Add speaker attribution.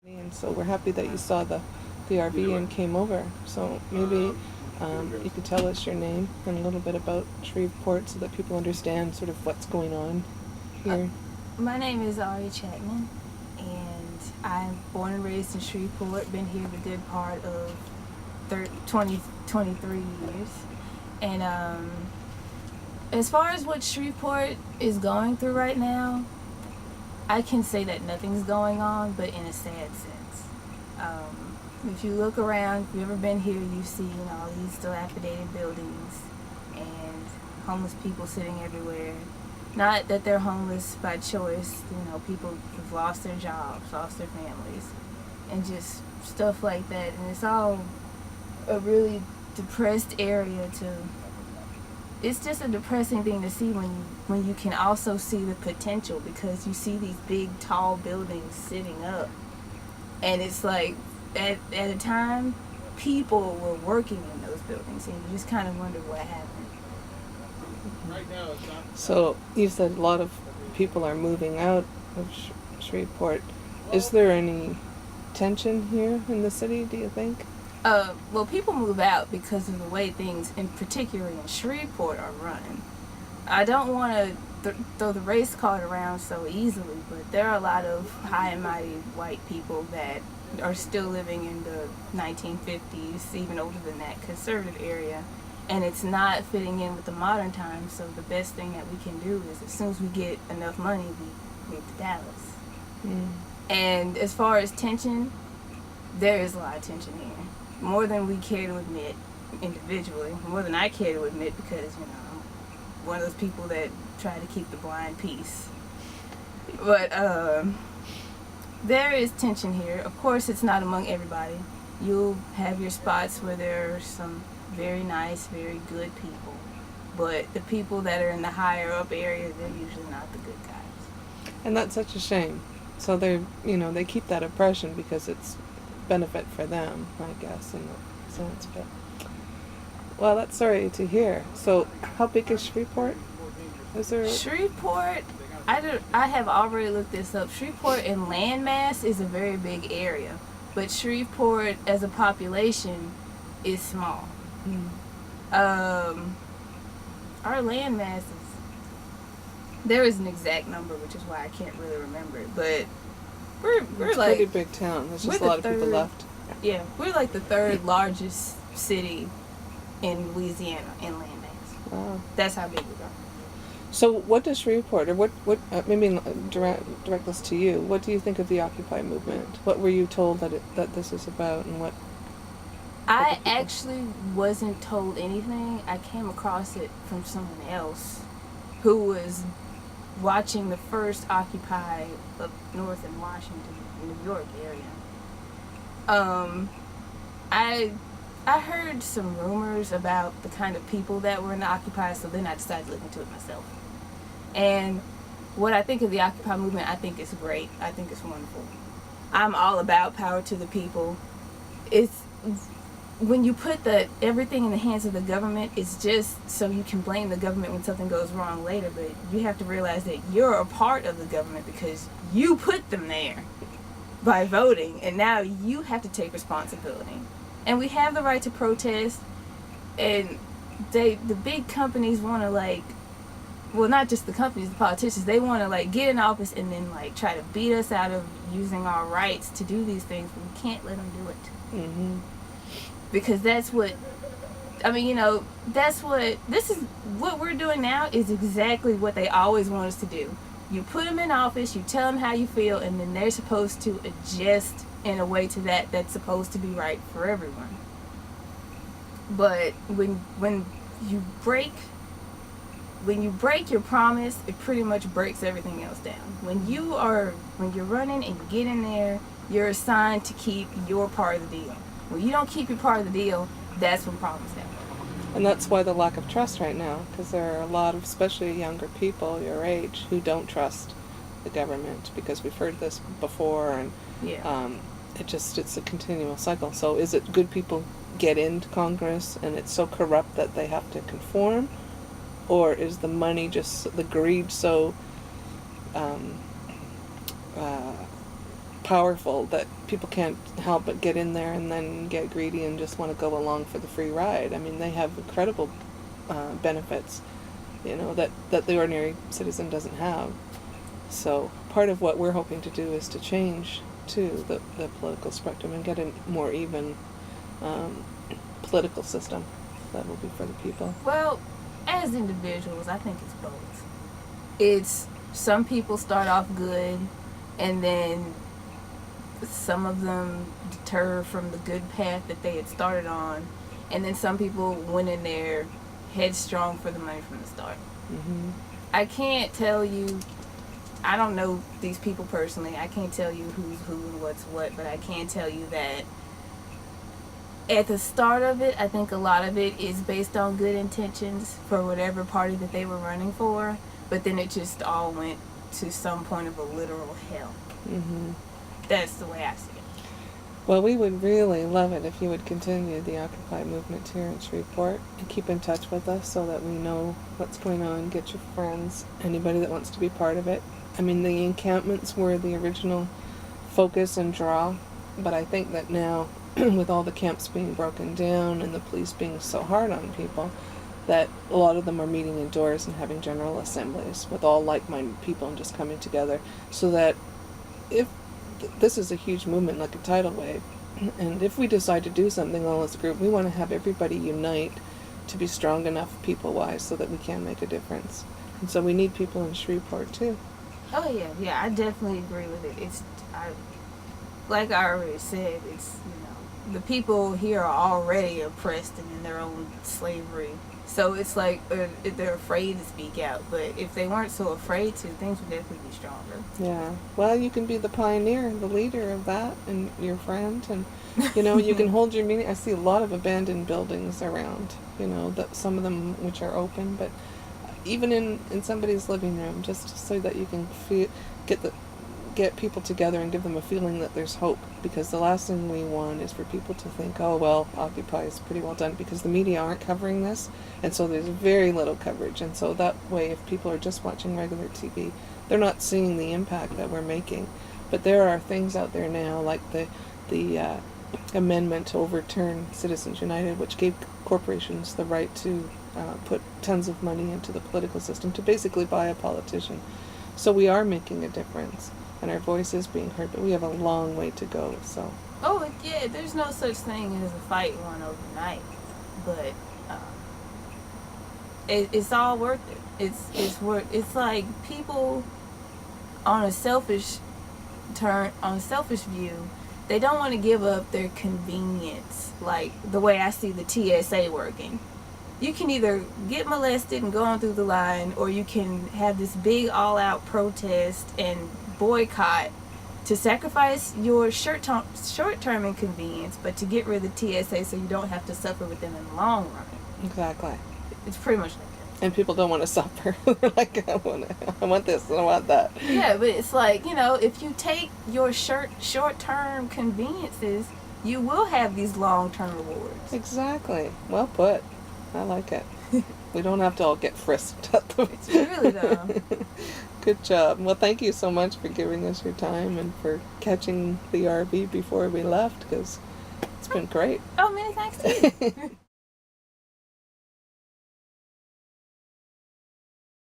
Speaker 1: And so we're happy that you saw the RV and came over. So maybe you could tell us your name and a little bit about Shreveport so that people understand sort of what's going on here.
Speaker 2: My name is Aria Chatman, and I'm born and raised in Shreveport. Been here the good part of 23 years. And as far as what Shreveport is going through right now, I can say that nothing's going on, but in a sad sense. If you look around, if you've ever been here, you've seen all these dilapidated buildings and homeless people sitting everywhere. Not that they're homeless by choice, people have lost their jobs, lost their families, and just stuff like that. And it's all a really depressed area it's just a depressing thing to see when you can also see the potential, because you see these big tall buildings sitting up, and it's like at a time people were working in those buildings, and you just kind of wonder what happened.
Speaker 1: So you said a lot of people are moving out of Shreveport. Is there any tension here in the city, do you think?
Speaker 2: Well, people move out because of the way things, in particular in Shreveport, are run. I don't want to throw the race card around so easily, but there are a lot of high and mighty white people that are still living in the 1950s, even older than that, conservative area, and it's not fitting in with the modern times. So the best thing that we can do is, as soon as we get enough money, we move to Dallas. And as far as tension, there is a lot of tension here. More than we care to admit individually, more than I care to admit, because, I'm one of those people that try to keep the blind peace. But there is tension here. Of course, it's not among everybody. You'll have your spots where there are some very nice, very good people. But the people that are in the higher up area, they're usually not the good guys.
Speaker 1: And that's such a shame. So they keep that oppression because it's benefit for them, I guess, in a sense. But well, that's sorry to hear. So how big is Shreveport? Is there
Speaker 2: Shreveport, I have already looked this up. Shreveport in landmass is a very big area, but Shreveport as a population is small. Our landmass there is an exact number, which is why I can't really remember it, but we're
Speaker 1: it's
Speaker 2: like
Speaker 1: a pretty big town. There's just a lot of people left.
Speaker 2: Yeah, we're like the third largest city in Louisiana in landmass.
Speaker 1: Wow.
Speaker 2: That's how big we are.
Speaker 1: So what does Shreveport, or what maybe direct this to you, what do you think of the Occupy movement? What were you told that this is about, and what?
Speaker 2: I actually wasn't told anything. I came across it from someone else who was watching the first Occupy up north in Washington, New York area. I heard some rumors about the kind of people that were in the Occupy, so then I decided to look into it myself. And what I think of the Occupy movement, I think it's great. I think it's wonderful. I'm all about power to the people. It's when you put everything in the hands of the government, it's just so you can blame the government when something goes wrong later, but you have to realize that you're a part of the government because you put them there by voting, and now you have to take responsibility. And we have the right to protest, and the big companies want to not just the companies, the politicians, they want to get in office and then try to beat us out of using our rights to do these things, but we can't let them do it.
Speaker 1: Mm-hmm.
Speaker 2: Because that's what we're doing now is exactly what they always want us to do. You put them in office, you tell them how you feel, and then they're supposed to adjust in a way to that's supposed to be right for everyone. But when you break your promise, it pretty much breaks everything else down. When you're running and you get in there, you're assigned to keep your part of the deal. When you don't keep your part of the deal, that's when problems happen.
Speaker 1: And that's why the lack of trust right now, because there are a lot of, especially younger people your age, who don't trust the government, because we've heard this before, and it's a continual cycle. So is it good people get into Congress and it's so corrupt that they have to conform, or is the money just the greed so powerful that people can't help but get in there and then get greedy and just want to go along for the free ride. I mean, they have incredible benefits, that the ordinary citizen doesn't have. So part of what we're hoping to do is to change, too, the political spectrum and get a more even political system that will be for the people.
Speaker 2: Well, as individuals, I think it's both. It's some people start off good, and then some of them deter from the good path that they had started on, and then some people went in there headstrong for the money from the start.
Speaker 1: Mm-hmm.
Speaker 2: I can't tell you, I don't know these people personally, I can't tell you who's who and what's what, but I can tell you that at the start of it, I think a lot of it is based on good intentions for whatever party that they were running for, but then it just all went to some point of a literal hell.
Speaker 1: Mm-hmm.
Speaker 2: That's the way I see it.
Speaker 1: Well, we would really love it if you would continue the Occupy movement here in Shreveport and keep in touch with us so that we know what's going on. Get your friends, anybody that wants to be part of it. I mean, the encampments were the original focus and draw, but I think that now, with all the camps being broken down and the police being so hard on people, that a lot of them are meeting indoors and having general assemblies with all like-minded people and just coming together, so that if this is a huge movement, like a tidal wave, and if we decide to do something all as a group, we want to have everybody unite to be strong enough people-wise so that we can make a difference. And so we need people in Shreveport too.
Speaker 2: Oh yeah, I definitely agree with it. Like I already said, it's, the people here are already oppressed and in their own slavery. So it's like they're afraid to speak out. But if they weren't so afraid to, things would definitely be stronger.
Speaker 1: Yeah. Well, you can be the pioneer, the leader of that, and your friend. And, you can hold your meeting. I see a lot of abandoned buildings around, that some of them which are open. But even in somebody's living room, just so that you can get people together and give them a feeling that there's hope, because the last thing we want is for people to think, oh well, Occupy is pretty well done, because the media aren't covering this, and so there's very little coverage, and so that way if people are just watching regular TV, they're not seeing the impact that we're making. But there are things out there now, like the amendment to overturn Citizens United, which gave corporations the right to put tons of money into the political system to basically buy a politician. So we are making a difference, and our voice is being heard, but we have a long way to go. So.
Speaker 2: Oh yeah, there's no such thing as a fight won overnight, but it's all worth it. It's like people on a selfish view, they don't want to give up their convenience. Like the way I see the TSA working. You can either get molested and go on through the line, or you can have this big all-out protest and boycott to sacrifice your short-term inconvenience, but to get rid of the TSA so you don't have to suffer with them in the long run.
Speaker 1: Exactly.
Speaker 2: It's pretty much like that.
Speaker 1: And people don't want to suffer. They're like, I want this and I want that.
Speaker 2: Yeah, but it's like, if you take your short-term conveniences, you will have these long-term rewards.
Speaker 1: Exactly. Well put. I like it. We don't have to all get frisked at the...
Speaker 2: It's really dumb.
Speaker 1: Good job. Well, thank you so much for giving us your time and for catching the RV before we left, because it's been great.
Speaker 2: Oh, many thanks to you.